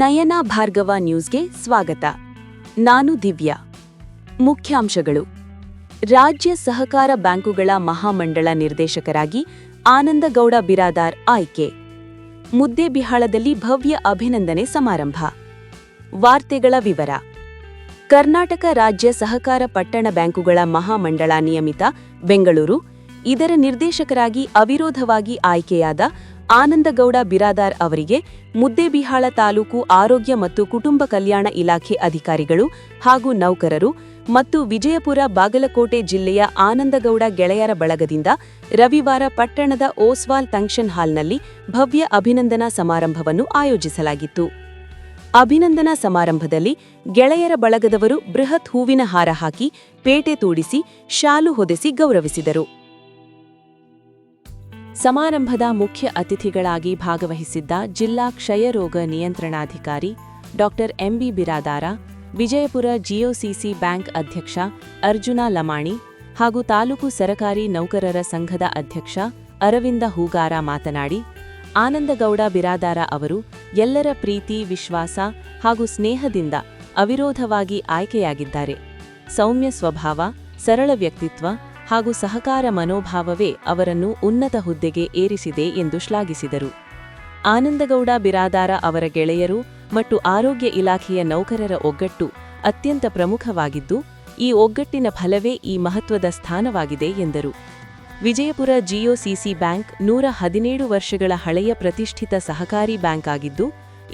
ನಯನ ಭಾರ್ಗವ ನ್ಯೂಸ್ಗೆ ಸ್ವಾಗತ. ನಾನು ದಿವ್ಯಾ. ಮುಖ್ಯಾಂಶಗಳು. ರಾಜ್ಯ ಸಹಕಾರ ಬ್ಯಾಂಕುಗಳ ಮಹಾಮಂಡಳ ನಿರ್ದೇಶಕರಾಗಿ ಆನಂದಗೌಡ ಬಿರಾದಾರ್ ಆಯ್ಕೆ. ಮುದ್ದೇಬಿಹಾಳದಲ್ಲಿ ಭವ್ಯ ಅಭಿನಂದನೆ ಸಮಾರಂಭ. ವಾರ್ತೆಗಳ ವಿವರ. ಕರ್ನಾಟಕ ರಾಜ್ಯ ಸಹಕಾರ ಪಟ್ಟಣ ಬ್ಯಾಂಕುಗಳ ಮಹಾಮಂಡಳ ನಿಯಮಿತ ಬೆಂಗಳೂರು ಇದರ ನಿರ್ದೇಶಕರಾಗಿ ಅವಿರೋಧವಾಗಿ ಆಯ್ಕೆಯಾದ ಆನಂದಗೌಡ ಬಿರಾದಾರ್ ಅವರಿಗೆ ಮುದ್ದೇಬಿಹಾಳ ತಾಲೂಕು ಆರೋಗ್ಯ ಮತ್ತು ಕುಟುಂಬ ಕಲ್ಯಾಣ ಇಲಾಖೆ ಅಧಿಕಾರಿಗಳು ಹಾಗೂ ನೌಕರರು ಮತ್ತು ವಿಜಯಪುರ ಬಾಗಲಕೋಟೆ ಜಿಲ್ಲೆಯ ಆನಂದಗೌಡ ಗೆಳೆಯರ ಬಳಗದಿಂದ ರವಿವಾರ ಪಟ್ಟಣದ ಓಸ್ವಾಲ್ ಫಂಕ್ಷನ್ ಹಾಲ್ನಲ್ಲಿ ಭವ್ಯ ಅಭಿನಂದನಾ ಸಮಾರಂಭವನ್ನು ಆಯೋಜಿಸಲಾಗಿತ್ತು. ಅಭಿನಂದನಾ ಸಮಾರಂಭದಲ್ಲಿ ಗೆಳೆಯರ ಬಳಗದವರು ಬೃಹತ್ ಹೂವಿನ ಹಾರ ಹಾಕಿ ಪೇಟೆ ತೂಡಿಸಿ ಶಾಲು ಹೊದೆಸಿ ಗೌರವಿಸಿದರು. ಸಮಾರಂಭದ ಮುಖ್ಯ ಅತಿಥಿಗಳಾಗಿ ಭಾಗವಹಿಸಿದ್ದ ಜಿಲ್ಲಾ ಕ್ಷಯರೋಗ ನಿಯಂತ್ರಣಾಧಿಕಾರಿ ಡಾ ಎಂಬಿ ಬಿರಾದಾರ, ವಿಜಯಪುರ ಜಿಒಸಿಸಿ ಬ್ಯಾಂಕ್ ಅಧ್ಯಕ್ಷ ಅರ್ಜುನ ಲಮಾಣಿ ಹಾಗೂ ತಾಲೂಕು ಸರಕಾರಿ ನೌಕರರ ಸಂಘದ ಅಧ್ಯಕ್ಷ ಅರವಿಂದ ಹೂಗಾರ ಮಾತನಾಡಿ, ಆನಂದಗೌಡ ಬಿರಾದಾರ ಅವರು ಎಲ್ಲರ ಪ್ರೀತಿ, ವಿಶ್ವಾಸ ಹಾಗೂ ಸ್ನೇಹದಿಂದ ಅವಿರೋಧವಾಗಿ ಆಯ್ಕೆಯಾಗಿದ್ದಾರೆ. ಸೌಮ್ಯ ಸ್ವಭಾವ, ಸರಳ ವ್ಯಕ್ತಿತ್ವ ಹಾಗೂ ಸಹಕಾರ ಮನೋಭಾವವೇ ಅವರನ್ನು ಉನ್ನತ ಹುದ್ದೆಗೆ ಏರಿಸಿದೆ ಎಂದು ಶ್ಲಾಘಿಸಿದರು. ಆನಂದಗೌಡ ಬಿರಾದಾರ ಅವರ ಗೆಳೆಯರು ಮತ್ತು ಆರೋಗ್ಯ ಇಲಾಖೆಯ ನೌಕರರ ಒಗ್ಗಟ್ಟು ಅತ್ಯಂತ ಪ್ರಮುಖವಾಗಿದ್ದು, ಈ ಒಗ್ಗಟ್ಟಿನ ಫಲವೇ ಈ ಮಹತ್ವದ ಸ್ಥಾನವಾಗಿದೆ ಎಂದರು. ವಿಜಯಪುರ ಜಿಒಸಿಸಿ ಬ್ಯಾಂಕ್ 117 ವರ್ಷಗಳ ಹಳೆಯ ಪ್ರತಿಷ್ಠಿತ ಸಹಕಾರಿ ಬ್ಯಾಂಕ್ ಆಗಿದ್ದು,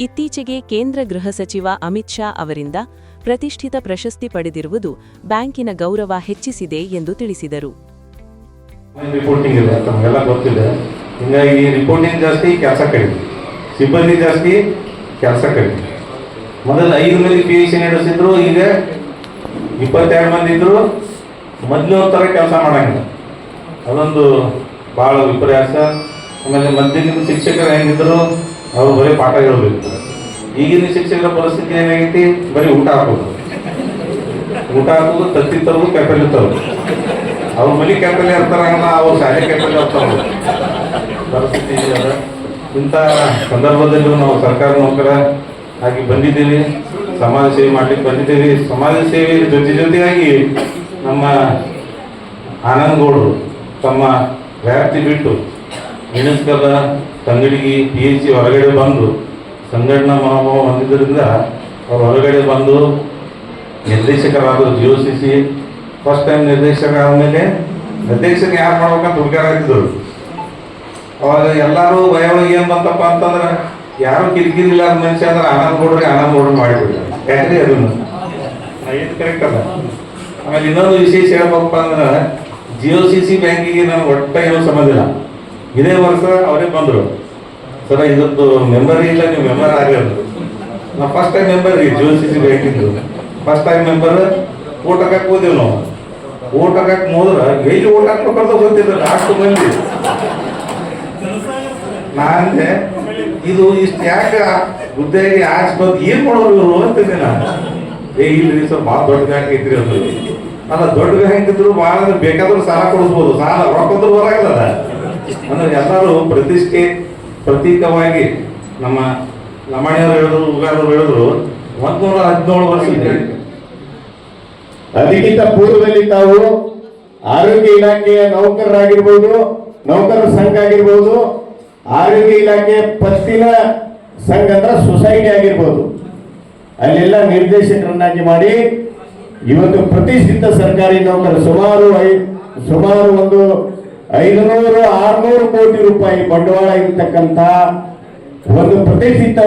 ಇತ್ತೀಚೆಗೆ ಕೇಂದ್ರ ಗೃಹ ಸಚಿವ ಅಮಿತ್ ಶಾ ಅವರಿಂದ ಪ್ರತಿಷ್ಠಿತ ಪ್ರಶಸ್ತಿ ಪಡೆದಿರುವುದು ಬ್ಯಾಂಕಿನ ಗೌರವ ಹೆಚ್ಚಿಸಿದೆ ಎಂದು ತಿಳಿಸಿದರು. ರಿಪೋರ್ಟಿಂಗ್ ಇದೆ, ನಮಗೆಲ್ಲ ಗೊತ್ತಿದೆ. ಹೀಗಾಗಿ ರಿಪೋರ್ಟಿಂಗ್ ಜಾಸ್ತಿ, ಕೆಲಸ ಕಡಿಮೆ, ಸಿಬ್ಬಂದಿ ಜಾಸ್ತಿ, ಕೆಲಸ ಕಡಿಮೆ. ಮೊದಲು 5 ಮಂದಿ PIC ನಡೆಸಿದ್ರು, ಈಗ 22 ಮಂದಿ ಇದ್ರು. ಮೊದಲು ಥರ ಕೆಲಸ ಮಾಡಂಗಿಲ್ಲ, ಅದೊಂದು ಭಾಳ ವಿಪರ್ಯಾಸ. ಆಮೇಲೆ ಮಧ್ಯದಿಂದ ಶಿಕ್ಷಕರು ಹೆಂಗಿದ್ರು, ಅವರು ಬರೀ ಪಾಠ ಹೇಳಬೇಕು. ಈಗಿನ ಶಿಕ್ಷಕರ ಪರಿಸ್ಥಿತಿ ಏನಾಗೈತಿ, ಬರೀ ಊಟ ಹಾಕೋದು, ತತ್ತಿ ತರೋದು, ಕೆಪಲ್ಲಿ ತರೋದು. ಅವ್ರ ಮನೆ ಕೆಪಲ್ಲಿ ಇರ್ತಾರಲ್ಲ, ಅವ್ರು ಶಾಲೆ ಕೆಪಲ್ಲಿ ಇರ್ತಾರ ಪರಿಸ್ಥಿತಿ ಅದ. ಇಂಥ ಸಂದರ್ಭದಲ್ಲೂ ನಾವು ಸರ್ಕಾರ ನೌಕರ ಆಗಿ ಬಂದಿದ್ದೀವಿ, ಸಮಾಜ ಸೇವೆ ಮಾಡ್ಲಿಕ್ಕೆ ಬಂದಿದ್ದೀವಿ. ಸಮಾಜ ಸೇವೆ ಜೊತೆಯಾಗಿ ನಮ್ಮ ಆನಂದಗೌಡರು ತಮ್ಮ ವ್ಯಾಪ್ತಿ ಬಿಟ್ಟು ಮೆಣಸ್ಕದ ತಂಗಡಿಗೆ PIC ಹೊರಗಡೆ ಬಂದು ಸಂಘಟನಾ ಮನೋಭಾವ ಹೊಂದಿದ್ದರಿಂದ ಅವ್ರು ಹೊರಗಡೆ ಬಂದು ನಿರ್ದೇಶಕರಾದರು. ಜಿಒಸಿಸಿ ಫಸ್ಟ್ ಟೈಮ್ ನಿರ್ದೇಶಕರಾದ ಮೇಲೆ ನಿರ್ದೇಶಕ ಯಾರು ಮಾಡ್ಬೇಕಂತ ಹುಡುಗಾಡ್ತಿದ್ರು. ಅವಾಗ ಎಲ್ಲರೂ ಭಯವಾಗಿ ಏನು ಬಂತಪ್ಪ ಅಂತಂದ್ರೆ, ಯಾರು ಕಿರಿಕಿರಿ ಇಲ್ಲದ ಮನುಷ್ಯ ಅಂದ್ರೆ ಆನಂದಗೌಡ್ರು ಮಾಡಿಬಿಡ್ತಾರೆ. ಯಾಕ್ರಿ ಅದನ್ನು ಇದು ಕರೆಕ್ಟ್ ಅದ. ಆಮೇಲೆ ಇನ್ನೊಂದು ವಿಶೇಷ ಹೇಳ್ಬೇಕಪ್ಪ ಅಂದ್ರೆ, ಜಿಒಸಿಸಿ ಬ್ಯಾಂಕಿಗೆ ನನಗೆ ಒಟ್ಟ ಏನೂ ಸಂಬಂಧ ಇಲ್ಲ. ಇದೇ ವರ್ಷ ಅವರೇ ಬಂದರು, ಸರ ಇದೊಂದು ಮೆಂಬರ್ ಇಲ್ಲ, ನೀವು ಮೆಂಬರ್ ಆಗಿರೋದು. ನಾವು ಫಸ್ಟ್ ಟೈಮ್ ಮೆಂಬರ್ ರೀ ಜಿಒಸಿಸಿ ಬ್ಯಾಂಕಿಂದು. First time member. ಓಟ್ ಹಾಕಕ್ಕೆ ಹೋದೆವು ನಾವು. ಓಟ್ ಹಾಕಕ್ಕೆ ಹೋದ್ರೆ ಎಲ್ಲಿ ಓಟ್ ಹಾಕ್ಬೇಕಂತ ಗೊತ್ತಿಲ್ಲ ಅಷ್ಟು ಮಂದಿ. ನಾನೇ ಇದು ಇಷ್ಟು ಯಾಕೆ ಹುದ್ದೆಗೆ ಆರಿಸ್ಬೋದು, ಏನು ಮಾಡೋರು ಇವರು ಅಂತಿದ್ದೆ ನಾನು. ಇಲ್ರಿ ಸರ್, ಭಾಳ ದೊಡ್ಡ ಬ್ಯಾಂಕ್ ಐತ್ರಿ ಅದು. ಅಲ್ಲ, ದೊಡ್ಡ ಬ್ಯಾಂಕ್ ಇದ್ರು ಭಾಳ ಬೇಕಾದ್ರೂ ಸಾಲ ಕೊಡಿಸ್ಬೋದು, ಸಾಲ ರೊಕ್ಕದ್ರು ಬರಾಗಲ್ಲ. ಅಂದ್ರೆ ಎಲ್ಲರೂ ಪ್ರತಿಷ್ಠೆ ಪ್ರತೀಕವಾಗಿ ನಮ್ಮ ಲಮಾಣಿಯವರು ಹೇಳಿದ್ರು, ಉಗಾರವರು ಹೇಳಿದ್ರು, 117 ವರ್ಷ ಅದಕ್ಕಿಂತ ಪೂರ್ವದಲ್ಲಿ ತಾವು ಆರೋಗ್ಯ ಇಲಾಖೆಯ ನೌಕರರಾಗಿರ್ಬೋದು, ನೌಕರರ ಸಂಘ ಆಗಿರ್ಬೋದು, ಆರೋಗ್ಯ ಇಲಾಖೆ ಪತ್ತಿನ ಸಂಘ ಅಂದ್ರೆ ಸೊಸೈಟಿ ಆಗಿರ್ಬೋದು, ಅಲ್ಲೆಲ್ಲ ನಿರ್ದೇಶಕರನ್ನಾಗಿ ಮಾಡಿ ಇವತ್ತು ಪ್ರತಿಷ್ಠಿತ ಸರ್ಕಾರಿ ನೌಕರ ಸುಮಾರು ಒಂದು 500-600 ಕೋಟಿ ರೂಪಾಯಿ ಬಂಡವಾಳ ಇರತಕ್ಕಂಥ ಒಂದು ಪ್ರತಿಷ್ಠಿತ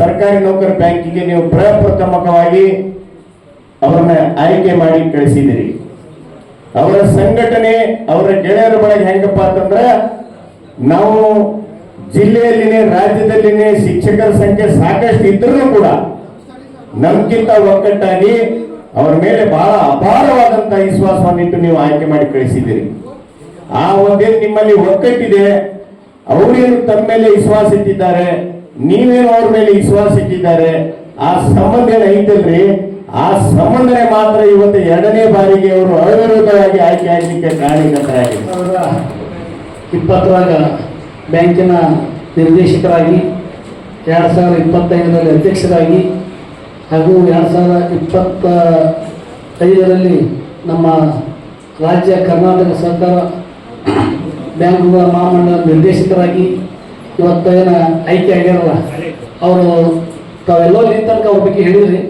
ಸರ್ಕಾರಿ ನೌಕರ ಬ್ಯಾಂಕಿಗೆ ನೀವು ಪ್ರಪ್ರಥಮವಾಗಿ ಅವರನ್ನ ಆಯ್ಕೆ ಮಾಡಿ ಕಳಿಸಿದಿರಿ. ಅವರ ಸಂಘಟನೆ, ಅವರ ಗೆಳೆಯರ ಬಳಗ ಹೆಂಗಪ್ಪ ಅಂತಂದ್ರೆ, ನಾವು ಜಿಲ್ಲೆಯಲ್ಲಿನೇ ರಾಜ್ಯದಲ್ಲಿನೇ ಶಿಕ್ಷಕರ ಸಂಖ್ಯೆ ಸಾಕಷ್ಟು ಇದ್ರೂ ಕೂಡ ನಮ್ಗಿಂತ ಒಗ್ಗಟ್ಟಾಗಿ ಅವರ ಮೇಲೆ ಬಹಳ ಅಪಾರವಾದಂತಹ ವಿಶ್ವಾಸವನ್ನಿಟ್ಟು ನೀವು ಆಯ್ಕೆ ಮಾಡಿ ಕಳಿಸಿದ್ದೀರಿ. ಆ ಒಂದೇನು ನಿಮ್ಮಲ್ಲಿ ಒಗ್ಗಟ್ಟಿದೆ, ಅವರೇನು ತಮ್ಮ ಮೇಲೆ ವಿಶ್ವಾಸ ಇಟ್ಟಿದ್ದಾರೆ, ನೀವೇನು ಅವ್ರ ಮೇಲೆ ವಿಶ್ವಾಸ ಇಟ್ಟಿದ್ದಾರೆ, ಆ ಸಂಬಂಧ ಏನು ಐತಲ್ರಿ, ಆ ಸಂಬಂಧನೆ ಮಾತ್ರ ಇವತ್ತು 2ನೇ ಬಾರಿಗೆ ಅವರು ಅವಿರೋಧವಾಗಿ ಆಯ್ಕೆ ಆಗಲಿಕ್ಕೆ ಕಾರಣೀಕರ್ತರಾಗಿದೆ. 2020 ಬ್ಯಾಂಕಿನ ನಿರ್ದೇಶಕರಾಗಿ 2025ರಲ್ಲಿ ಅಧ್ಯಕ್ಷರಾಗಿ ಹಾಗೂ 2025ರಲ್ಲಿ ನಮ್ಮ ರಾಜ್ಯ ಕರ್ನಾಟಕ ಸರ್ಕಾರ ಬ್ಯಾಂಕುಗಳ ಮಹಾಮಂಡಲ ನಿರ್ದೇಶಕರಾಗಿ ಇವತ್ತೇನು ಆಯ್ಕೆ ಆಗ್ಯಾರಲ್ಲ, ಅವರು ತಾವೆಲ್ಲೋ ಇಲ್ಲಿ ತನಕ ಅವ್ರ ಬಗ್ಗೆ ಹೇಳಿದ್ರಿ.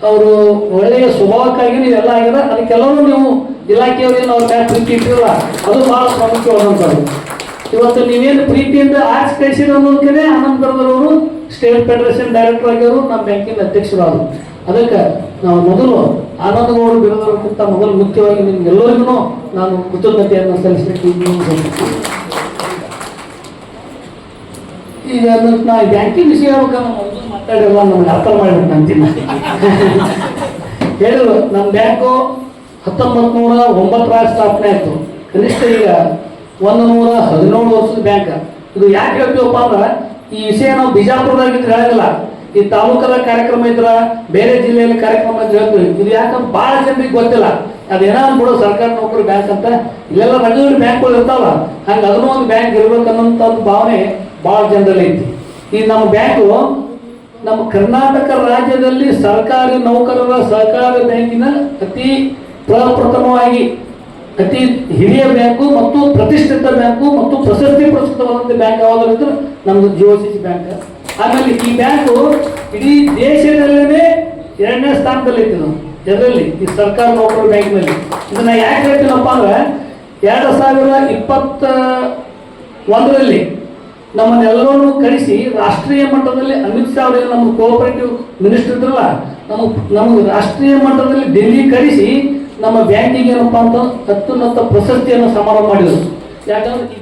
ಅವರು ಒಳ್ಳೆಯ ಸ್ವಭಾವಕ್ಕಾಗಿ ನೀವೆಲ್ಲ ಆಗ್ಯದ, ಅದಕ್ಕೆಲ್ಲರೂ ನೀವು ಇಲಾಖೆಯವರೇನು ಅವ್ರ ಮ್ಯಾಲೆ ಪ್ರೀತಿ ಇಟ್ಟಿರಲ್ಲ, ಅದು ಭಾಳ ಪ್ರಾಮುಖ್ಯವಾದಂಥದ್ದು. ಇವತ್ತು ನೀವೇನು ಪ್ರೀತಿಯಿಂದ ಆರ್ಟ್ಸ್ ಕಳಿಸಿರೋ ಅನ್ನೋದಕ್ಕೆ ಆನಂದ್ ಬರ್ದರವರು ಸ್ಟೇಟ್ ಫೆಡರೇಷನ್ ಡೈರೆಕ್ಟರ್ ಆಗ್ಯವರು, ನಮ್ಮ ಬ್ಯಾಂಕಿನ ಅಧ್ಯಕ್ಷರಾದರು. ಅದಕ್ಕೆ ನಾವು ಮೊದಲು ಆನಂದ್ ಗೌಡ ಬಿರೋದಕ್ಕಿಂತ ಮೊದಲು ಮುಖ್ಯವಾಗಿ ನಿಮ್ಗೆಲ್ಲರಿಗೂ ನಾನು ಕೃತಜ್ಞತೆಯನ್ನು ಸಲ್ಲಿಸಲಿಕ್ಕೆ ಈಗ ನಾ ಬ್ಯಾಂಕಿಂಗ್ ವಿಷಯ ಮಾತಾಡಿರುವ ನಮ್ಗೆ ಅರ್ಥ ಮಾಡಿಬಿಟ್ಟು ಅಂತೀನಿ. ಹೇಳಿದ್ರು ನಮ್ಮ ಬ್ಯಾಂಕು 1909 ಸ್ಥಾಪನೆ ಆಯಿತು. ಕನಿಷ್ಠ ಈಗ 117 ವರ್ಷದ ಬ್ಯಾಂಕ್. ಇದು ಯಾಕೆ ಹೇಳ್ತೀವಪ್ಪ ಅಂದ್ರೆ ಈ ವಿಷಯ ನಾವು ಬಿಜಾಪುರದಾಗಿದ್ರೆ ಹೇಳೋದಿಲ್ಲ, ಈ ತಾಲೂಕದ ಕಾರ್ಯಕ್ರಮ ಇದ್ರ ಬೇರೆ ಜಿಲ್ಲೆಯಲ್ಲಿ ಕಾರ್ಯಕ್ರಮ ಇದ್ರೆ ಹೇಳ್ತೀವಿ. ಇದು ಯಾಕಂದ್ರೆ ಭಾಳ ಜನರಿಗೆ ಗೊತ್ತಿಲ್ಲ, ಅದೇನೋ ಅಂದ್ಬಿಡು ಸರ್ಕಾರ ನೌಕರಿ ಬ್ಯಾಂಕ್ ಅಂತ. ಇಲ್ಲೆಲ್ಲ ರೆಗ್ಯುಲರ್ ಬ್ಯಾಂಕ್ಗಳು ಇರ್ತಾವಲ್ಲ, ಹಂಗೆ ಅದನ್ನೂ ಒಂದು ಬ್ಯಾಂಕ್ ಇರ್ಬೇಕನ್ನೋಂಥ ಒಂದು ಭಾವನೆ ಭಾಳ ಜನರಲ್ಲಿ ಐತಿ. ಈ ನಮ್ಮ ಬ್ಯಾಂಕು ನಮ್ಮ ಕರ್ನಾಟಕ ರಾಜ್ಯದಲ್ಲಿ ಸರ್ಕಾರಿ ನೌಕರರ ಸಹಕಾರಿ ಬ್ಯಾಂಕಿನ ಅತಿ ಪ್ರಪ್ರಥಮವಾಗಿ ಅತಿ ಹಿರಿಯ ಬ್ಯಾಂಕು ಮತ್ತು ಪ್ರತಿಷ್ಠಿತ ಬ್ಯಾಂಕು ಮತ್ತು ಪ್ರಶಸ್ತಿ ಪುರಸ್ಕೃತವಾದಂಥ ಬ್ಯಾಂಕ್ ಯಾವಾಗಲಿದ್ರು ನಮ್ಮದು GOCC ಬ್ಯಾಂಕ್. ಆಮೇಲೆ ಈ ಬ್ಯಾಂಕು ಇಡೀ ದೇಶದಲ್ಲೇ 2ನೇ ಸ್ಥಾನದಲ್ಲಿ ಐತಿ. ನಾವು ಇದರಲ್ಲಿ ಈ ಸರ್ಕಾರ ನೌಕರ ಬ್ಯಾಂಕ್ನಲ್ಲಿ ಇದನ್ನ ಯಾಕೆ ಹೇಳ್ತೀನಪ್ಪ ಅಂದ್ರೆ 2021ರಲ್ಲಿ ನಮ್ಮನ್ನೆಲ್ಲರೂ ಕಳಿಸಿ ರಾಷ್ಟ್ರೀಯ ಮಟ್ಟದಲ್ಲಿ ಅಮಿತ್ ಶಾ ಅವರಿಗೆ ನಮ್ಮ ಕೋಆಪರೇಟಿವ್ ಮಿನಿಸ್ಟರ್ ಇದ್ರಲ್ಲ, ನಮಗೆ ರಾಷ್ಟ್ರೀಯ ಮಟ್ಟದಲ್ಲಿ ಡೆಲ್ಲಿ ಕಳಿಸಿ ನಮ್ಮ ಬ್ಯಾಂಕಿಗೆ ಏನಪ್ಪ ಅಂತ ಅತ್ಯುನ್ನತ ಪ್ರಶಸ್ತಿಯನ್ನು ಸಮಾರಂಭ ಮಾಡಿದರು. ಯಾಕಂದ್ರೆ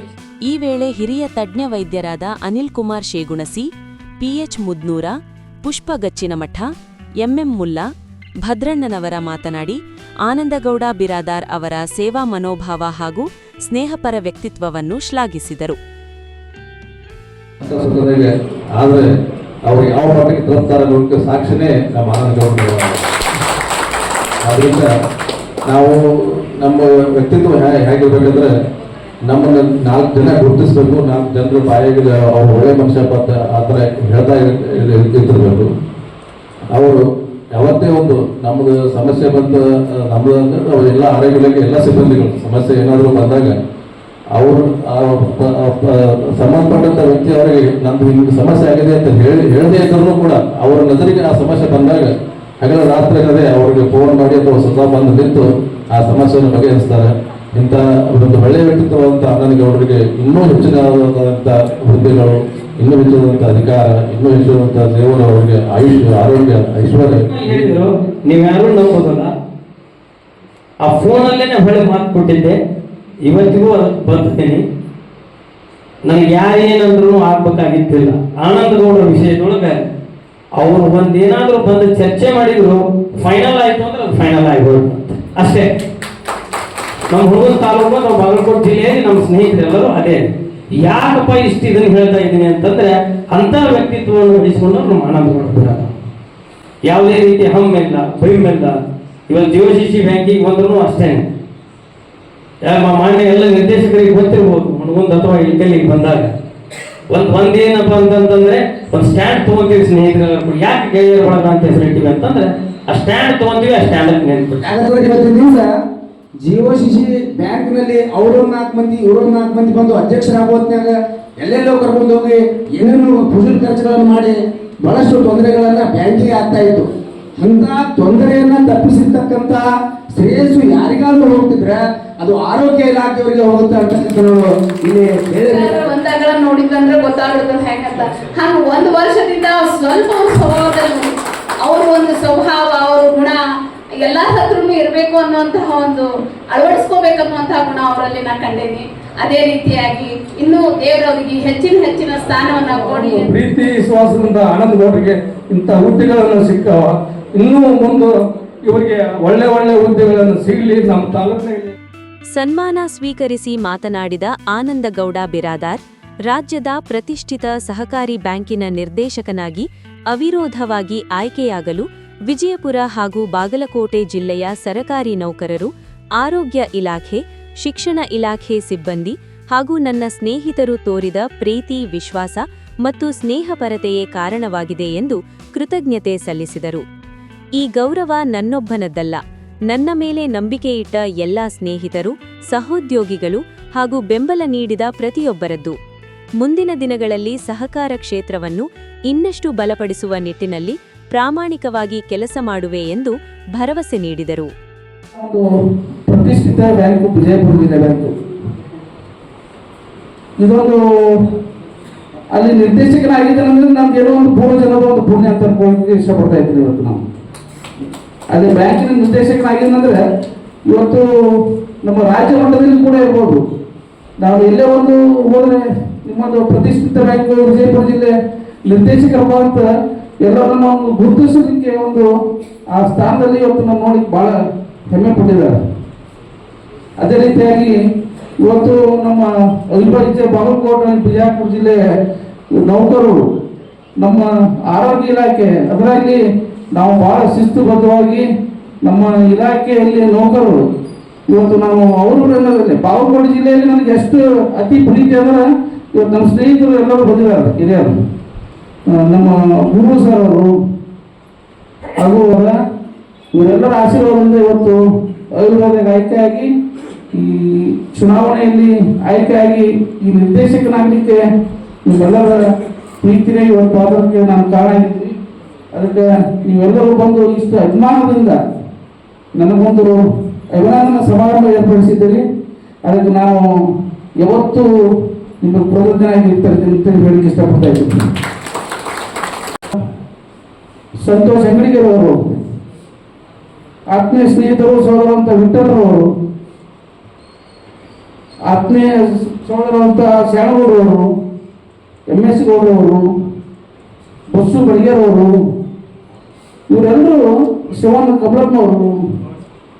ಈ ವೇಳೆ ಹಿರಿಯ ತಜ್ಞ ವೈದ್ಯರಾದ ಅನಿಲ್ ಕುಮಾರ್ ಶೇಗುಣಸಿ, PH ಮುದ್ನೂರ, ಪುಷ್ಪ ಗಚ್ಚಿನಮಠ, MM ಮುಲ್ಲಾ, ಭದ್ರಣ್ಣನವರ ಮಾತನಾಡಿ ಆನಂದಗೌಡ ಬಿರಾದಾರ್ ಅವರ ಸೇವಾ ಮನೋಭಾವ ಹಾಗೂ ಸ್ನೇಹಪರ ವ್ಯಕ್ತಿತ್ವವನ್ನು ಶ್ಲಾಘಿಸಿದರು. ಆದರೆ ಅವ್ರು ಯಾವ ಮಟ್ಟಿಗೆ ತಲುಪ್ತಾರೆ ಅನ್ನೋದಕ್ಕೆ ಸಾಕ್ಷಿನೇ ನಮ್ಮ ಆನಂದಗೌಡ. ಆದ್ರಿಂದ ನಾವು ನಮ್ಮ ವ್ಯಕ್ತಿತ್ವ ಹೇಗಿರ್ಬೇಕಂದ್ರೆ ನಮ್ಮನ್ನು 4 ಜನ ಗುರುತಿಸ್ಬೇಕು, 4 ಜನರ ಬಾಯಿಗೆ ಅವ್ರು ಒಳ್ಳೆ ಮನುಷ್ಯ ಆ ಥರ ಹೇಳ್ತಾ ಇರ್ತಿರ್ಬೇಕು. ಅವರು ಯಾವತ್ತೇ ಒಂದು ನಮ್ಮದು ಸಮಸ್ಯೆ ಬಂತು, ನಮ್ಮದು ಅಂದ್ರೆ ಎಲ್ಲ ಆರೋಗ್ಯ ಇಲಾಖೆ ಎಲ್ಲ ಸಿಬ್ಬಂದಿಗಳು ಸಮಸ್ಯೆ ಏನಾದರೂ ಬಂದಾಗ ಅವರು ಸಂಬಂಧಪಟ್ಟಂಥ ವ್ಯಕ್ತಿ ಅವರಿಗೆ ನಮ್ದು ಹಿಂಗೆ ಸಮಸ್ಯೆ ಆಗಿದೆ ಅಂತ ಹೇಳದೇ ಇದ್ರೂ ಕೂಡ ಅವರ ನಜರಿಗೆ ಆ ಸಮಸ್ಯೆ ಬಂದಾಗ ಹಗಲ ರಾತ್ರಿ ಅದೇ ಅವರಿಗೆ ಫೋನ್ ಮಾಡಿ ಅಥವಾ ಸ್ವತಃ ಬಂದು ನಿಂತು ಆ ಸಮಸ್ಯೆಯನ್ನು ಬಗೆಹರಿಸ್ತಾರೆ. ಇಂಥ ಒಂದು ಒಳ್ಳೆಯ ವ್ಯಕ್ತಿತ್ವವಾದಂಥ ಆನಂದಗೌಡರಿಗೆ ಇನ್ನೂ ಹೆಚ್ಚಿನವಾದಂಥ ಹುದ್ದೆಗಳು, ಇನ್ನೂ ಹೆಚ್ಚಾದಂಥ ಅಧಿಕಾರ, ಇನ್ನೂ ಹೆಚ್ಚಾದಂಥ ದೇವರು ಅವರಿಗೆ ಆಯುಷ್ಯ, ಆರೋಗ್ಯ, ಐಶ್ವರ್ಯ. ನೀವ್ಯಾರು ನಂಬೋದಲ್ಲ, ಆ ಫೋನಲ್ಲೇ ಹೊಳೆ ಮಾತು ಕೊಟ್ಟಿದ್ದೆ, ಇವತ್ತಿಗೂ ಅದಕ್ಕೆ ಬರ್ತೀನಿ. ನನಗೆ ಯಾರೇನಂದ್ರೂ ಆಗ್ಬೇಕಾಗಿತ್ತಿಲ್ಲ. ಆನಂದಗೌಡರ ವಿಷಯದೊಳಗೆ ಅವರು ಒಂದೇನಾದ್ರೂ ಬಂದು ಚರ್ಚೆ ಮಾಡಿದ್ರು, ಫೈನಲ್ ಆಯ್ತು ಅಂದ್ರೆ ಅದು ಫೈನಲ್ ಆಗಿರೋದು ಅಷ್ಟೇ. ನಮ್ಮ ಹುಡುಗನ ತಾಲೂಕು, ನಾವು ಬಾಗಲಕೋಟೆ ಜಿಲ್ಲೆಯಲ್ಲಿ ನಮ್ಮ ಸ್ನೇಹಿತರೆಲ್ಲರೂ ಅದೇ. ಯಾಕಪ್ಪ ಇಷ್ಟು ಇದನ್ನು ಹೇಳ್ತಾ ಇದ್ದೀನಿ ಅಂತಂದ್ರೆ ಅಂತ ವ್ಯಕ್ತಿತ್ವವನ್ನು ಉಳಿಸಿಕೊಂಡು ನಮ್ಮ ಆನಂದಗೌಡ ಯಾವುದೇ ರೀತಿ ಹಮ್ಮೆಲ್ಲ ಭಯಮೆಲ್ಲ. ಇವತ್ತು GOCC ಬ್ಯಾಂಕಿಗೆ ಬಂದ್ರೂ ಅಷ್ಟೇ. ಮಾನ್ಯ ಎಲ್ಲ ನಿರ್ದೇಶಕರಿಗೆ ಗೊತ್ತಿರ್ಬೋದು, ಹುಡುಗಂದು ಅಥವಾ ಇಲ್ಲಿಗೆ ಬಂದಾಗ ಒಂದೇನಪ್ಪ ಅಂತಂದ್ರೆ ಒಂದು ಸ್ಟ್ಯಾಂಡ್ ತಗೊಂತೀವಿ ಸ್ನೇಹಿತರೆಲ್ಲ. ಯಾಕೆ ಗೆಳೆಯರ ಒಳಗ ಅಂತ ಹೆಸರಿಟ್ಟಿವಿ ಅಂತಂದ್ರೆ ಆ ಸ್ಟ್ಯಾಂಡ್ ತಗೊಂತೀವಿ, ಆ ಸ್ಟ್ಯಾಂಡ್ ಇವತ್ತಿನ ದಿವಸ GOCC ಬ್ಯಾಂಕ್ನಲ್ಲಿ ಅವರು 4 ಮಂದಿ ಇವರು 4 ಮಂದಿ ಬಂದು ಅಧ್ಯಕ್ಷರಾಗೋತ್ನಾಗ ಎಲ್ಲೆಲ್ಲೋ ಕರ್ಕೊಂಡು ಹೋಗಿ ಏನೇನು ಫುಜಲ್ ಖರ್ಚುಗಳನ್ನು ಮಾಡಿ ಬಹಳಷ್ಟು ತೊಂದರೆಗಳನ್ನ ಬ್ಯಾಂಕಿಗೆ ಆಗ್ತಾ ಇತ್ತು. ಅಂತ ತೊಂದರೆಯನ್ನ ತಪ್ಪಿಸಿರ್ತಕ್ಕಂಥ ಶ್ರೇಯಸ್ಸು ಯಾರಿಗಾದ್ರೂ ಹೋಗ್ತಿದ್ರೆ ಅದು ಆರೋಗ್ಯ ಇಲಾಖೆಯವರಿಗೆ ಹೋಗುತ್ತೆ ಅಂತಕ್ಕಂಥ ಇಲ್ಲಿ ಬಂದಾಗ ನೋಡಿದ್ರಂದ್ರೆ ಗೊತ್ತಾಗ್ಬಿಡ್ತದೆ ಹೆಂಗಂತ. ಹಂಗ 1 ವರ್ಷದಿಂದ ಸ್ವಲ್ಪ ಸ್ವಭಾವದಲ್ಲಿ ಅವ್ರ ಒಂದು ಸ್ವಭಾವ, ಅವ್ರ ಗುಣ ಎಲ್ಲಾ ಹತ್ರನು ಇರಬೇಕು ಅನ್ನುವಂತಹ ಒಂದು ಅಳವಡಿಸ್ಕೋಬೇಕನ್ನುವಂತಹ ಗುಣ ಅವರಲ್ಲಿ ನಾ ಕಂಡೇನಿ. ಅದೇ ರೀತಿಯಾಗಿ ಇನ್ನೂ ದೇವರವರಿಗೆ ಹೆಚ್ಚಿನ ಸ್ಥಾನವನ್ನ ಕೊಡಿ. ಪ್ರೀತಿ ವಿಶ್ವಾಸದಿಂದ ಆನಂದಗೌಡರಿಗೆ ಇಂಥ ಹುದ್ದೆಗಳನ್ನು ಸಿಕ್ಕವ, ಇನ್ನೂ ಮುಂದೆ ಇವರಿಗೆ ಒಳ್ಳೆ ಹುದ್ದೆಗಳನ್ನು ಸಿಗಲಿ ನಮ್ಮ ತಾಲೂಕಿನಲ್ಲಿ. ಸನ್ಮಾನ ಸ್ವೀಕರಿಸಿ ಮಾತನಾಡಿದ ಆನಂದಗೌಡ ಬಿರಾದಾರ್, ರಾಜ್ಯದ ಪ್ರತಿಷ್ಠಿತ ಸಹಕಾರಿ ಬ್ಯಾಂಕಿನ ನಿರ್ದೇಶಕನಾಗಿ ಅವಿರೋಧವಾಗಿ ಆಯ್ಕೆಯಾಗಲು ವಿಜಯಪುರ ಹಾಗೂ ಬಾಗಲಕೋಟೆ ಜಿಲ್ಲೆಯ ಸರಕಾರಿ ನೌಕರರು, ಆರೋಗ್ಯ ಇಲಾಖೆ, ಶಿಕ್ಷಣ ಇಲಾಖೆ ಸಿಬ್ಬಂದಿ ಹಾಗೂ ನನ್ನ ಸ್ನೇಹಿತರು ತೋರಿದ ಪ್ರೀತಿ, ವಿಶ್ವಾಸ ಮತ್ತು ಸ್ನೇಹಪರತೆಯೇ ಕಾರಣವಾಗಿದೆ ಎಂದು ಕೃತಜ್ಞತೆ ಸಲ್ಲಿಸಿದರು. ಈ ಗೌರವ ನನ್ನೊಬ್ಬನದ್ದಲ್ಲ, ನನ್ನ ಮೇಲೆ ನಂಬಿಕೆಯಿಟ್ಟ ಎಲ್ಲಾ ಸ್ನೇಹಿತರು, ಸಹೋದ್ಯೋಗಿಗಳು ಹಾಗೂ ಬೆಂಬಲ ನೀಡಿದ ಪ್ರತಿಯೊಬ್ಬರದ್ದು. ಮುಂದಿನ ದಿನಗಳಲ್ಲಿ ಸಹಕಾರ ಕ್ಷೇತ್ರವನ್ನು ಇನ್ನಷ್ಟು ಬಲಪಡಿಸುವ ನಿಟ್ಟಿನಲ್ಲಿ ಪ್ರಾಮಾಣಿಕವಾಗಿ ಕೆಲಸ ಮಾಡುವೆ ಎಂದು ಭರವಸೆ ನೀಡಿದರು. ಪ್ರತಿಷ್ಠಿತ ಬ್ಯಾಂಕು ವಿಜಯಪುರ ಜಿಲ್ಲೆ ಬ್ಯಾಂಕು. ಇದೊಂದು ಅಲ್ಲಿ ನಿರ್ದೇಶಕನಾಗಿದ್ದಾನಂದ್ರೆ ನಮ್ಗೆ ಏನೋ ಒಂದು ಪೂರ್ವ ಜನರ ಒಂದು ಪುಣ್ಯ ಅಂತ ಅನ್ಕೊಳ್ಳೋಕೆ ಇಷ್ಟಪಡ್ತಾ ಇದ್ದೀನಿ. ಇವತ್ತು ನಾವು ಅಲ್ಲಿ ಬ್ಯಾಂಕಿನ ನಿರ್ದೇಶಕನಾಗಿದ್ದಂದ್ರೆ ಇವತ್ತು ನಮ್ಮ ರಾಜ್ಯ ಮಟ್ಟದಲ್ಲಿ ಕೂಡ ಇರ್ಬೋದು. ನಾವು ಎಲ್ಲೇ ಒಂದು ಹೋದ್ರೆ ನಿಮ್ಮದು ಪ್ರತಿಷ್ಠಿತ ಬ್ಯಾಂಕು ವಿಜಯಪುರ ಜಿಲ್ಲೆ ನಿರ್ದೇಶಕರಪ್ಪ ಅಂತ ಎಲ್ಲ ನಮ್ಮ ಒಂದು ಗುರುತಿಸೋದಕ್ಕೆ ಒಂದು ಆ ಸ್ಥಾನದಲ್ಲಿ ಇವತ್ತು ನಾವು ನೋಡಿ ಬಹಳ ಹೆಮ್ಮೆ ಪಟ್ಟಿದ್ದಾರೆ. ಅದೇ ರೀತಿಯಾಗಿ ಇವತ್ತು ನಮ್ಮ ಅವಿಭಾಜ್ಯ ಬಾಗಲಕೋಟೆ ಬಿಜಾಪುರ ಜಿಲ್ಲೆ ನೌಕರರು, ನಮ್ಮ ಆರೋಗ್ಯ ಇಲಾಖೆ, ಅದರಲ್ಲಿ ನಾವು ಬಹಳ ಶಿಸ್ತುಬದ್ಧವಾಗಿ ನಮ್ಮ ಇಲಾಖೆಯಲ್ಲಿ ನೌಕರರು ಇವತ್ತು ನಾವು ಅವರು ಬಾಗಲಕೋಟೆ ಜಿಲ್ಲೆಯಲ್ಲಿ ನನಗೆ ಎಷ್ಟು ಅತಿ ಪ್ರೀತಿ ಅಂದ್ರೆ ಇವತ್ತು ನಮ್ಮ ಸ್ನೇಹಿತರು ಎಲ್ಲರೂ ಬಂದಿದ್ದಾರೆ. ಹಿರಿಯರು, ನಮ್ಮ ಗುರು ಸರ್ ಅವರು ಹಾಗೂ ಇವರೆಲ್ಲರ ಆಶೀರ್ವಾದದಿಂದ ಇವತ್ತು ಅವಿರೋಧಕ್ಕೆ ಆಯ್ಕೆಯಾಗಿ ಈ ಚುನಾವಣೆಯಲ್ಲಿ ಆಯ್ಕೆಯಾಗಿ ಈ ನಿರ್ದೇಶಕನಾಗಲಿಕ್ಕೆ ನೀವೆಲ್ಲರ ಪ್ರೀತಿನೇ ಇವತ್ತು ಆಗೋದಕ್ಕೆ ನಾನು ಕಾರಣ ಇದ್ದೀನಿ. ಅದಕ್ಕೆ ನೀವೆಲ್ಲರೂ ಬಂದು ಇಷ್ಟು ಅಭಿಮಾನದಿಂದ ನನಗೊಂದು ಅಭಿನಂದನಾ ಸಮಾರಂಭ ಏರ್ಪಡಿಸಿದ್ದೀರಿ. ಅದಕ್ಕೆ ನಾನು ಯಾವತ್ತೂ ನಿಮಗೆ ಕೃತಜ್ಞನಾಗಿ ಇರ್ತೀನಿ ಅಂತ ಹೇಳಲಿಕ್ಕೆ ಇಷ್ಟಪಡ್ತಾ ಇದ್ದೀನಿ. ಸಂತೋಷ್ ಅಂಗಡಿಗೆರವರು, ಆತ್ಮೀಯ ಸ್ನೇಹಿತರು, ಸೋದರಂತ ವಿಠ್ಠಲರವರು, ಆತ್ಮೀಯ ಸೋದರಂತ ಶಾಣಗೌಡರವರು, MS ಗೌಡರವರು, ಬಸ್ಸು ಬಡಿಗೆರವರು, ಇವರೆಲ್ಲರೂ, ಶಿವಣ್ಣ ಕಬಲಪ್ಪನವರು,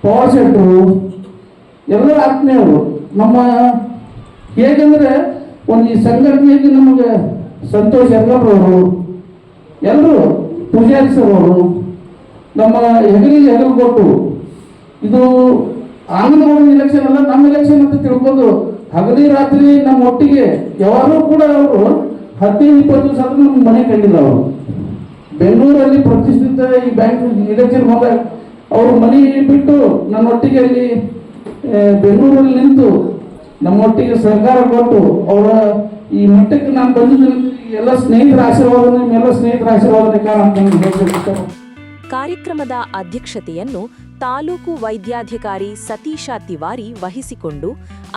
ಪವರ್ ಶೆಟ್ಟರು, ಎಲ್ಲ ಆತ್ಮೀಯರು. ನಮ್ಮ ಹೇಗೆಂದರೆ ಒಂದು ಈ ಸಂಘಟನೆಯಲ್ಲಿ ನಮಗೆ ಸಂತೋಷ್ ಯರ್ಗಪ್ಪರವರು, ಎಲ್ಲರೂ ಪೂಜಾರಿ ಸರ್ ಅವರು, ನಮ್ಮ ಹೆಗಲಿಗೆ ಹೆಗಲು ಕೊಟ್ಟು ಇದು ಆನಂದಗೌಡ ಇಲೆಕ್ಷನ್ ಅಲ್ಲ, ನಮ್ಮ ಇಲೆಕ್ಷನ್ ಅಂತ ತಿಳ್ಕೊಂಡು ಹಗಲಿ ರಾತ್ರಿ ನಮ್ಮ ಒಟ್ಟಿಗೆ ಯಾವಾಗಲೂ ಕೂಡ ಅವರು 15-20 ದಿವಸ ಆದರೂ ನಮ್ಮ ಮನೆ ಕಂಡಿಲ್ಲ. ಅವರು ಬೆಂಗಳೂರಲ್ಲಿ ಪ್ರತಿಷ್ಠಿತ ಈ ಬ್ಯಾಂಕ್ ಇಲೆಕ್ಷನ್ ಬಂದಾಗ ಅವರು ಮನೆ ಬಿಟ್ಟು ನನ್ನೊಟ್ಟಿಗೆ ಅಲ್ಲಿ ಬೆಂಗಳೂರಲ್ಲಿ ನಿಂತು ನಮ್ಮೊಟ್ಟಿಗೆ ಸಹಕಾರ ಕೊಟ್ಟು ಅವರ ಈ ಮಟ್ಟಕ್ಕೆ ನಾನು ಬಂದಿದ್ದೀನಿ. ಎಲ್ಲ ಸ್ನೇಹಿತರ ಆಶೀರ್ವಾದ, ನಿಮ್ಮೆಲ್ಲ ಸ್ನೇಹಿತರ ಆಶೀರ್ವಾದದ ಕಾರಣ ಅಂತ. ಕಾರ್ಯಕ್ರಮದ ಅಧ್ಯಕ್ಷತೆಯನ್ನು ತಾಲೂಕು ವೈದ್ಯಾಧಿಕಾರಿ ಸತೀಶ ತಿವಾರಿ ವಹಿಸಿಕೊಂಡು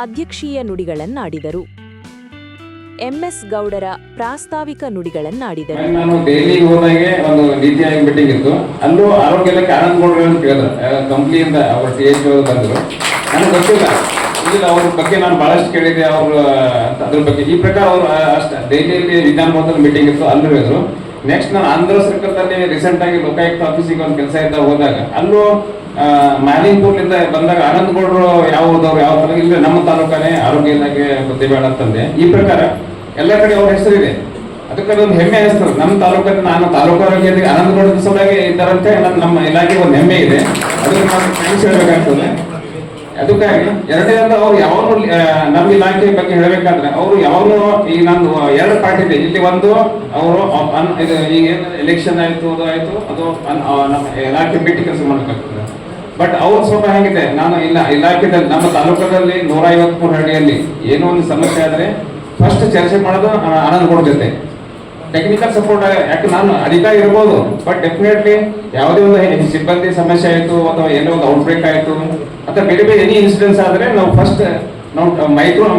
ಅಧ್ಯಕ್ಷೀಯ ನುಡಿಗಳನ್ನಾಡಿದರು. MS ಗೌಡರ ಪ್ರಾಸ್ತಾವಿಕ ನುಡಿಗಳನ್ನಾಡಿದರು. ನಾನು ಡೈಲಿ ಹೋದಾಗೆ ಒಂದು ನೀತಿ ಆಯೋಗ ಮೀಟಿಂಗ್ ಇತ್ತು. ಅಲ್ಲೂ ಆರೋಗ್ಯ ಇಲಾಖೆ ಆನಂದ್ ಗೌಡ್ರು ಅಂತ ಕೇಳಿದ್ರು, ಕಂಪ್ನಿಯಿಂದ ಅವ್ರ THO ಬಂದರು. ನನಗೆ ಗೊತ್ತಿಲ್ಲ, ಇಲ್ಲ ಅವ್ರ ಬಗ್ಗೆ ನಾನು ಬಹಳಷ್ಟು ಕೇಳಿದೆ ಅವ್ರ ಅದ್ರ ಬಗ್ಗೆ. ಈ ಪ್ರಕಾರ ಅವರು ಅಷ್ಟು ಡೈಲಿಯಲ್ಲಿ ವಿಧಾನ ಭವನದಲ್ಲಿ ಮೀಟಿಂಗ್ ಇತ್ತು, ಅಲ್ಲೂ ಹೇಳಿದ್ರು. ನೆಕ್ಸ್ಟ್ ನಾನು ಆಂಧ್ರ ಸರ್ಕಲ್ದಲ್ಲಿ ರೀಸೆಂಟ್ ಆಗಿ ಲೋಕಾಯುಕ್ತ ಆಫೀಸಿಗೆ ಒಂದು ಕೆಲಸ ಇದ್ದಾಗ ಹೋದಾಗ ಅಲ್ಲೂ ಮಾಲಿಂಗ್ಪುರ್ಲಿಂದ ಬಂದಾಗ ಆನಂದ್ ಗೌಡ್ರು ಯಾವ್ದವ್ರು ಯಾವ ತರ ಇಲ್ಲ, ನಮ್ಮ ತಾಲೂಕನೇ ಆರೋಗ್ಯ ಇಲಾಖೆ ಗೊತ್ತಿಬೇಡ ಅಂತಂದೆ. ಈ ಪ್ರಕಾರ ಎಲ್ಲ ಕಡೆ ಅವ್ರ ಹೆಸರಿದೆ, ಅದಕ್ಕೆ ಅದೊಂದು ಹೆಮ್ಮೆ ಅನಿಸ್ತದೆ. ನಮ್ಮ ತಾಲೂಕಲ್ಲಿ ನಾನು ತಾಲೂಕು ಆರೋಗ್ಯ ಆನಂದ್ ಗೌಡ ಸಲುವಾಗಿ ಇದ್ದಾರಂತೆ ನಮ್ಮ ಇಲಾಖೆ ಒಂದು ಹೆಮ್ಮೆ ಇದೆ. ಅದಕ್ಕೆ ನಾನು ಥ್ಯಾಂಕ್ಸ್ ಹೇಳ್ಬೇಕಾಗ್ತದೆ. ಅದಕ್ಕಾಗಿ ಎರಡನೇದು ಅವ್ರು ಯಾವಾಗ ನಮ್ಮ ಇಲಾಖೆ ಬಗ್ಗೆ ಹೇಳಬೇಕಾದ್ರೆ ಅವರು ಯಾವಾಗಲೂ ಈಗ ನಾನು 2 ಪಾರ್ಟಿ ಇದೆ ಇಲ್ಲಿ. ಒಂದು ಅವರು ಈಗ ಎಲೆಕ್ಷನ್ ಆಯ್ತು, ಅದು ಆಯ್ತು, ಅದು ನಮ್ಮ ಇಲಾಖೆ ಬಿಟ್ಟು ಕೆಲಸ ಮಾಡಬೇಕಾಗ್ತದೆ. ಬಟ್ ಅವ್ರು ಸ್ವಲ್ಪ ಹೇಗಿದೆ, ನಾನು ಇಲ್ಲ ಇಲಾಖೆದಲ್ಲಿ ನಮ್ಮ ತಾಲೂಕದಲ್ಲಿ 153 ಹಳ್ಳಿಯಲ್ಲಿ ಏನೋ ಒಂದು ಸಮಸ್ಯೆ ಆದ್ರೆ ಫಸ್ಟ್ ಚರ್ಚೆ ಮಾಡೋದು ಆನಂದ್ ಗೌಡ ಜೊತೆ. ಟೆಕ್ನಿಕಲ್ ಸಪೋರ್ಟ್, ಯಾಕೆ ನಾನು ಅಧಿಕಾರಿ ಇರ್ಬೋದು, ಬಟ್ ಡೆಫಿನೆಟ್ಲಿ ಯಾವುದೇ ಒಂದು ಸಿಬ್ಬಂದಿ ಸಮಸ್ಯೆ ಆಯಿತು ಅಥವಾ ಏನೋ ಒಂದು ಔಟ್ಬ್ರೇಕ್ ಆಯಿತು ಅಥವಾ ಬೇರೆ ಬೇರೆ ಎನಿ ಇನ್ಸಿಡೆನ್ಸ್ ಆದರೆ ನಾವು ಫಸ್ಟ್ ನಾವು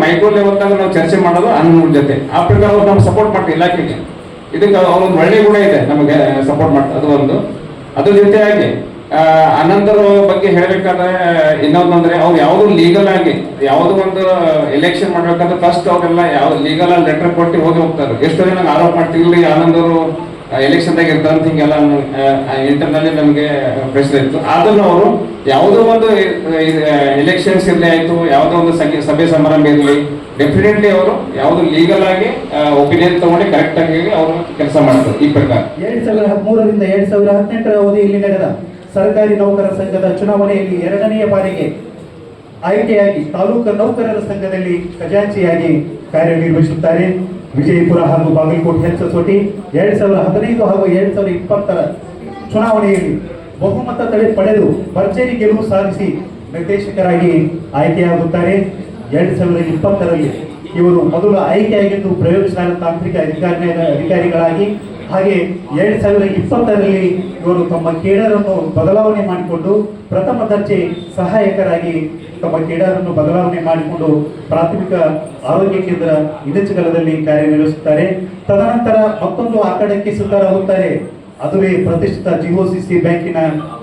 ಮೈಕ್ರೋ ಲೆವೆಲ್ದಾಗ ನಾವು ಚರ್ಚೆ ಮಾಡೋದು ಆನಂದ್ ಜೊತೆ. ಆ ಪ್ರಕಾರ ಅವ್ರು ನಮ್ಗೆ ಸಪೋರ್ಟ್ ಮಾಡ್ತೀವಿ ಇಲಾಖೆಗೆ. ಇದಕ್ಕೆ ಅವ್ರೊಂದು ಒಳ್ಳೆ ಗುಣ ಇದೆ, ನಮಗೆ ಸಪೋರ್ಟ್ ಮಾಡ್ತಾರೆ. ಅದು ಒಂದು. ಅದ್ರ ಜೊತೆಯಾಗಿ ಆನಂದರ ಬಗ್ಗೆ ಹೇಳಬೇಕಾದ್ರೆ ಇನ್ನೊಂದಂದ್ರೆ ಅವ್ರು ಯಾವುದು ಲೀಗಲ್ ಆಗಿ ಯಾವುದೋ ಒಂದು ಎಲೆಕ್ಷನ್ ಮಾಡ್ಬೇಕಾದ್ರೆ ಫಸ್ಟ್ ಅವರೆಲ್ಲ ಯಾವ ಲೀಗಲ್ ಆಗಿ ಲೆಟರ್ ಕೊಟ್ಟು ಹೋಗಿ ಹೋಗ್ತಾರೆ. ಎಷ್ಟೋ ಜನ ಆರೋಪ ಮಾಡ್ತಿರ್ಲಿ ಆನಂದ್ ಅವರು ಎಲೆಕ್ಷನ್ದಾಗ ಇರ್ತಾರೆ ಅಂತ ಹಿಂಗೆಲ್ಲ ಇಂಟರ್ನಲ್ಲಿ ನಮಗೆ ಪ್ರಶ್ನೆ ಇತ್ತು. ಆದ್ರೂ ಅವರು ಯಾವುದೋ ಒಂದು ಎಲೆಕ್ಷನ್ಸ್ ಇರಲಿ ಆಯ್ತು, ಯಾವುದೋ ಒಂದು ಸಭೆ ಸಮಾರಂಭ ಇರಲಿ, ಡೆಫಿನೆಟ್ಲಿ ಅವರು ಯಾವುದು ಲೀಗಲ್ ಆಗಿ ಒಪಿನಿಯನ್ ತಗೊಂಡು ಕರೆಕ್ಟ್ ಆಗಿ ಅವರು ಕೆಲಸ ಮಾಡ್ತಾರೆ. ಈ ಪ್ರಕಾರ 2013ರಿಂದ 2018ರ ಅವಧಿಯಲ್ಲಿ ನಡೆದ ಸರ್ಕಾರಿ ನೌಕರರ ಸಂಘದ ಚುನಾವಣೆಯಲ್ಲಿ 2ನೇ ಬಾರಿಗೆ ಆಯ್ಕೆಯಾಗಿ ತಾಲೂಕು ನೌಕರರ ಸಂಘದಲ್ಲಿ ಖಜಾಂಚಿಯಾಗಿ ಕಾರ್ಯನಿರ್ವಹಿಸುತ್ತಾರೆ. ವಿಜಯಪುರ ಹಾಗೂ ಬಾಗಲಕೋಟೆ ಹೆಚ್ಚಸೋಟಿ 2015 ಹಾಗೂ 2020 ಚುನಾವಣೆಯಲ್ಲಿ ಬಹುಮತ ಪಡೆದು ಭರ್ಜರಿ ಗೆಲುವು ಸಾಧಿಸಿ ನಿರ್ದೇಶಕರಾಗಿ ಆಯ್ಕೆಯಾಗುತ್ತಾರೆ. 2020ರಲ್ಲಿ ಇವರು ಮೊದಲು ಆಯ್ಕೆಯಾಗಿದ್ದು ಪ್ರಯೋಗಶಾಲಾ ತಾಂತ್ರಿಕ ಅಧಿಕಾರಿಗಳಾಗಿ, ಹಾಗೆ 2020ರಲ್ಲಿ ಇವರು ತಮ್ಮ ಕೇಡರನ್ನು ಬದಲಾವಣೆ ಮಾಡಿಕೊಂಡು ಪ್ರಥಮ ದರ್ಜೆ ಸಹಾಯಕರಾಗಿ ತಮ್ಮ ಕೇಡರನ್ನು ಬದಲಾವಣೆ ಮಾಡಿಕೊಂಡು ಪ್ರಾಥಮಿಕ ಆರೋಗ್ಯ ಕೇಂದ್ರ ಇಡಚಗಲದಲ್ಲಿ ಕಾರ್ಯನಿರ್ವಹಿಸುತ್ತಾರೆ. ತದನಂತರ ಮತ್ತೊಂದು ಆಕಡಕ್ಕೆ ಸುತ್ತಾರಾಗುತ್ತಾರೆ. ಅದುವೇ ಪ್ರತಿಷ್ಠಿತ GOCC ಬ್ಯಾಂಕಿನ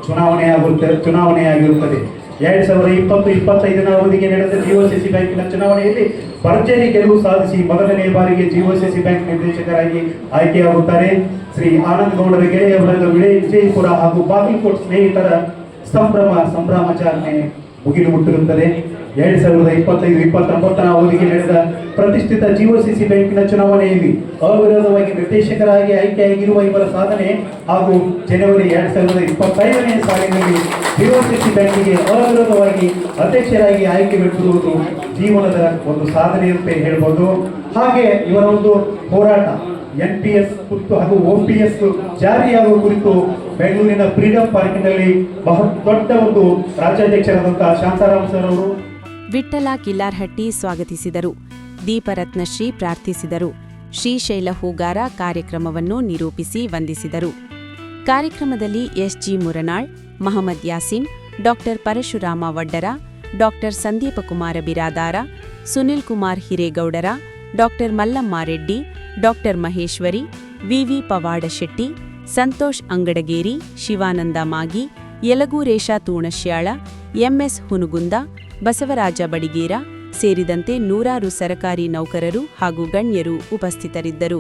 ಚುನಾವಣೆಯಾಗಿರುತ್ತದೆ. 2020-25ನ ಅವಧಿಗೆ ನಡೆದ GOCC ಬ್ಯಾಂಕಿನ ಚುನಾವಣೆಯಲ್ಲಿ ಭರ್ಜರಿ ಗೆಲುವು ಸಾಧಿಸಿ ಮೊದಲನೇ ಬಾರಿಗೆ GOCC ಬ್ಯಾಂಕ್ ನಿರ್ದೇಶಕರಾಗಿ ಆಯ್ಕೆಯಾಗುತ್ತಾರೆ. ಶ್ರೀ ಆನಂದ್ ಗೌಡರ ಗೆಳೆಯ ವರ್ಗ ವಿಜಯಪುರ ಹಾಗೂ ಬಾಗಲಕೋಟೆ ಸ್ನೇಹಿತರ ಸಂಭ್ರಮಾಚರಣೆ ಮುಗಿಲು ಮುಟ್ಟಿರುತ್ತದೆ. 2025-29ನ ಅವಧಿಗೆ ನಡೆದ ಪ್ರತಿಷ್ಠಿತ GOCC ಬ್ಯಾಂಕಿನ ಚುನಾವಣೆಯಲ್ಲಿ ಅವಿರೋಧವಾಗಿ ನಿರ್ದೇಶಕರಾಗಿ ಆಯ್ಕೆಯಾಗಿರುವ ಇವರ ಸಾಧನೆ ಹಾಗೂ ಜನವರಿ 2025ನೇ ಸಾಲಿನಲ್ಲಿ GOCC ಬ್ಯಾಂಕಿಗೆ ಅವಿರೋಧವಾಗಿ ಅಧ್ಯಕ್ಷರಾಗಿ ಆಯ್ಕೆಗೊಂಡಿರುವುದು ಜೀವನದ ಒಂದು ಸಾಧನೆ ಅಂತ ಹೇಳ್ಬೋದು. ಹಾಗೆ ಇವರ ಒಂದು ಹೋರಾಟ NPS ಕುರಿತು ಹಾಗೂ OPS ಜಾರಿಯಾಗುವ ಕುರಿತು ಬೆಂಗಳೂರಿನ ಫ್ರೀಡಂ ಪಾರ್ಕಿನಲ್ಲಿ ಬಹಳ ದೊಡ್ಡ ಒಂದು ರಾಜ್ಯಾಧ್ಯಕ್ಷರಾದಂತಹ ಶಾಂತಾರಾಮ್ ಸರ್ ಅವರು ವಿಠ್ಠಲ ಕಿಲ್ಲಾರ್ಹಟ್ಟಿ ಸ್ವಾಗತಿಸಿದರು. ದೀಪರತ್ನಶ್ರೀ ಪ್ರಾರ್ಥಿಸಿದರು. ಶ್ರೀಶೈಲ ಹೂಗಾರ ಕಾರ್ಯಕ್ರಮವನ್ನು ನಿರೂಪಿಸಿ ವಂದಿಸಿದರು. ಕಾರ್ಯಕ್ರಮದಲ್ಲಿ SG Muranal, Mohammed Yasin, doctor Parashurama Vaddara, doctor Sandeepkumara Biradara, Sunil Kumar Hiregowdara, doctor Mallamma Reddy, doctor Maheshwari, VV Pavada Shetty, Santosh Angadageri, Shivananda ಮಾಗಿ, ಯಲಗೂರೇಶ ತೂಣಶ್ಯಾಳ, MS ಹುನುಗುಂದ, ಬಸವರಾಜ ಬಡಿಗೇರ ಸೇರಿದಂತೆ ನೂರಾರು ಸರಕಾರಿ ನೌಕರರು ಹಾಗೂ ಗಣ್ಯರು ಉಪಸ್ಥಿತರಿದ್ದರು.